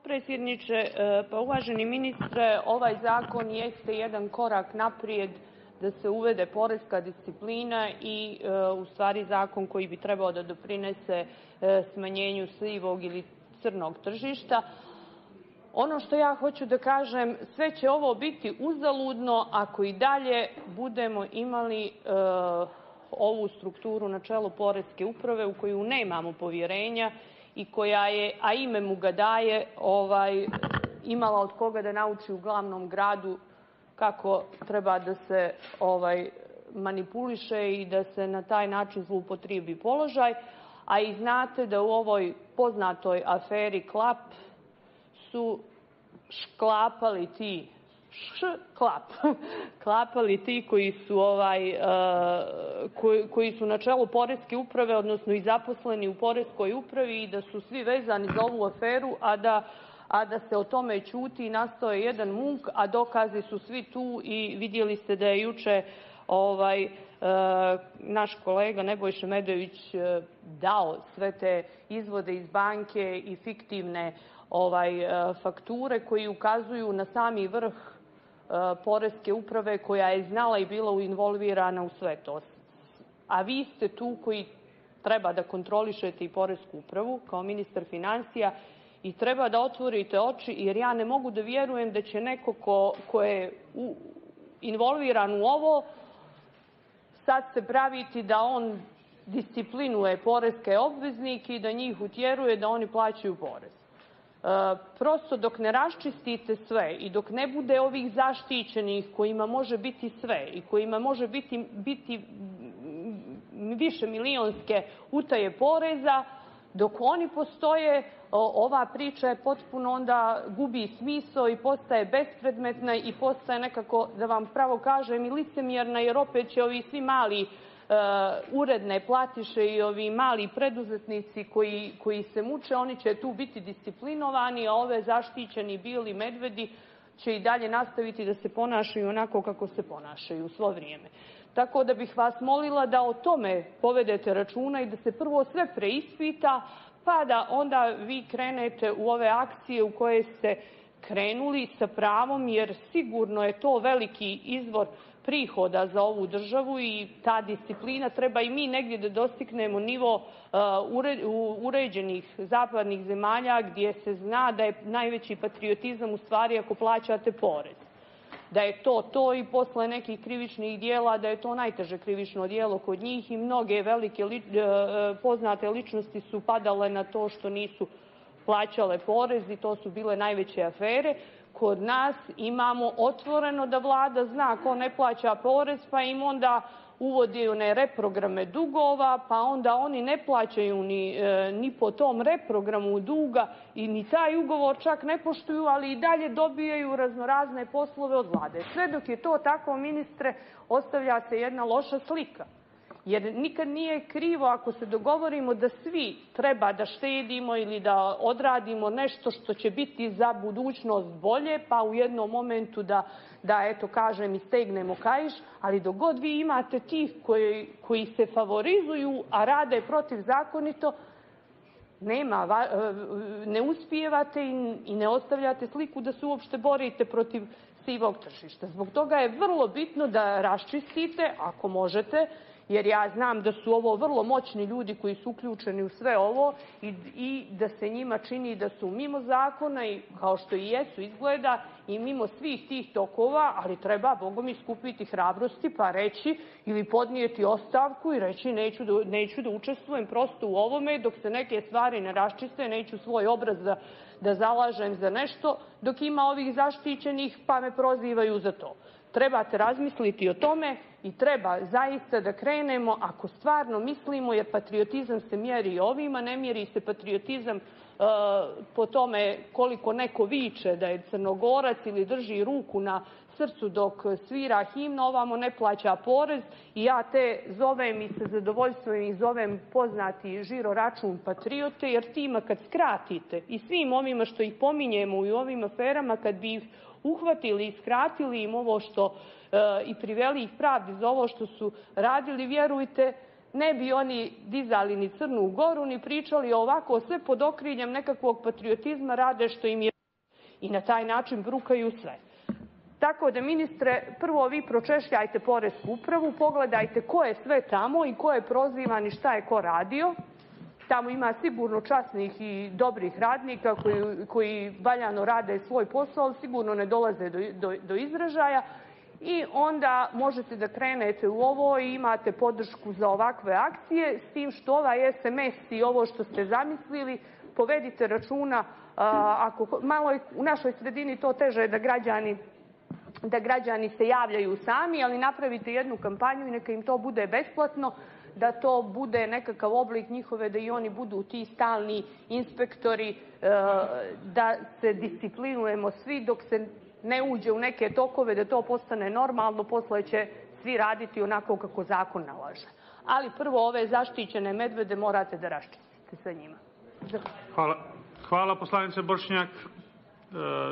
potpredsjedniče. Pa uvaženi ministre, ovaj zakon jeste jedan korak naprijed da se uvede poreska disciplina i u stvari zakon koji bi trebao da doprinese smanjenju sivog ili crnog tržišta. Ono što ja hoću da kažem, sve će ovo biti uzaludno ako i dalje budemo imali ovu strukturu na čelu poreske uprave u koju nemamo povjerenja i koja je, a ime mu ga daje, imala od koga da nauči u glavnom gradu kako treba da se manipuliše i da se na taj način zloupotrijebi položaj. A i znate da u ovoj poznatoj aferi Klap su šklapali ti klapali ti koji su na čelu poreske uprave, odnosno i zaposleni u poreskoj upravi, i da su svi vezani za ovu aferu, a da se o tome ćuti i nastao je jedan muk, a dokazi su svi tu i vidjeli ste da je juče naš kolega Nebojša Medović dao sve te izvode iz banke i fiktivne fakture koji ukazuju na sami vrh poreske uprave koja je znala i bila involvirana u sve to. A vi ste tu koji treba da kontrolišete i poresku upravu kao ministar financija i treba da otvorite oči, jer ja ne mogu da vjerujem da će neko ko je involviran u ovo sad se praviti da on disciplinuje poreske obveznike i da njih utjeruje da oni plaćaju porez. Prosto dok ne raščistite sve i dok ne bude ovih zaštićenih kojima može biti sve i kojima može biti više milionske utaje poreza, dok oni postoje, ova priča je potpuno onda gubi smisao i postaje bespredmetna i postaje nekako, da vam pravo kažem, i licemjerna, jer opet će ovi svi mali uredne platiše i ovi mali preduzetnici koji se muče, oni će tu biti disciplinovani, a ove zaštićeni bili medvedi će i dalje nastaviti da se ponašaju onako kako se ponašaju u svo vrijeme. Tako da bih vas molila da o tome povedete računa i da se prvo sve preispita, pa da onda vi krenete u ove akcije u koje ste krenuli sa pravom, jer sigurno je to veliki izvor prihoda za ovu državu i ta disciplina treba i mi negdje da dostignemo nivo uređenih zapadnih zemalja gdje se zna da je najveći patriotizam u stvari ako plaćate porez. Da je to i posle nekih krivičnih dijela, da je to najteže krivično dijelo kod njih i mnoge velike poznate ličnosti su padale na to što nisu plaćale porez i to su bile najveće afere. Kod nas imamo otvoreno da vlada zna ko ne plaća porez, pa im onda uvodi one reprograme dugova, pa onda oni ne plaćaju ni po tom reprogramu duga i ni taj ugovor čak ne poštuju, ali i dalje dobijaju raznorazne poslove od vlade. Sve dok je to tako, ministre, ostavlja se jedna loša slika. Jer nikad nije krivo ako se dogovorimo da svi treba da štedimo ili da odradimo nešto što će biti za budućnost bolje, pa u jednom momentu da eto kažem, istegnemo kaiš, ali dok god vi imate tih koji se favorizuju, a rade protivzakonito, ne uspijevate i ne ostavljate sliku da se uopšte borite protiv sivog tržišta. Zbog toga je vrlo bitno da raščistite, ako možete, jer ja znam da su ovo vrlo moćni ljudi koji su uključeni u sve ovo i da se njima čini da su mimo zakona i kao što i jesu izgleda i mimo svih tih tokova, ali treba bogom iskupiti hrabrosti pa reći ili podnijeti ostavku i reći neću da učestvujem prosto u ovome dok se neke stvari ne raščiste, neću svoj obraz da zalažem za nešto dok ima ovih zaštićenih pa me prozivaju za to. Trebate razmisliti o tome i treba zaista da krenemo ako stvarno mislimo, jer patriotizam se mjeri i ovima, ne mjeri se patriotizam po tome koliko neko viče da je Crnogorac ili drži ruku na srcu dok svira himnu, ovamo ne plaća porez i ja te zovem i sa zadovoljstvom ih zovem poznati žiro račun patriote, jer tima kad skratite i svim ovima što ih pominjemo i u ovim aferama kad bi ih uhvatili i skratili im ovo što i priveli ih pravdi za ovo što su radili, vjerujte, ne bi oni dizali ni Crnu Goru, ni pričali ovako sve pod okriljem nekakvog patriotizma, rade što im je i na taj način brukaju sve. Tako da, ministre, prvo vi pročešljajte poresku upravu, pogledajte ko je sve tamo i ko je prozivan i šta je ko radio. Tamo ima sigurno časnih i dobrih radnika koji valjano rade svoj posao, ali sigurno ne dolaze do izražaja. I onda možete da krenete u ovo i imate podršku za ovakve akcije, s tim što ovaj SMS i ovo što ste zamislili, povedite računa, malo u našoj sredini to teže da građani se javljaju sami, ali napravite jednu kampanju i neka im to bude besplatno, da to bude nekakav oblik njihove, da i oni budu ti stalni inspektori, da se disciplinujemo svi dok se ne uđe u neke tokove, da to postane normalno, posle će svi raditi onako kako zakon nalaže. Ali prvo ove zaštićene medvede morate da raščistite sa njima. Hvala poslanice Bošnjak.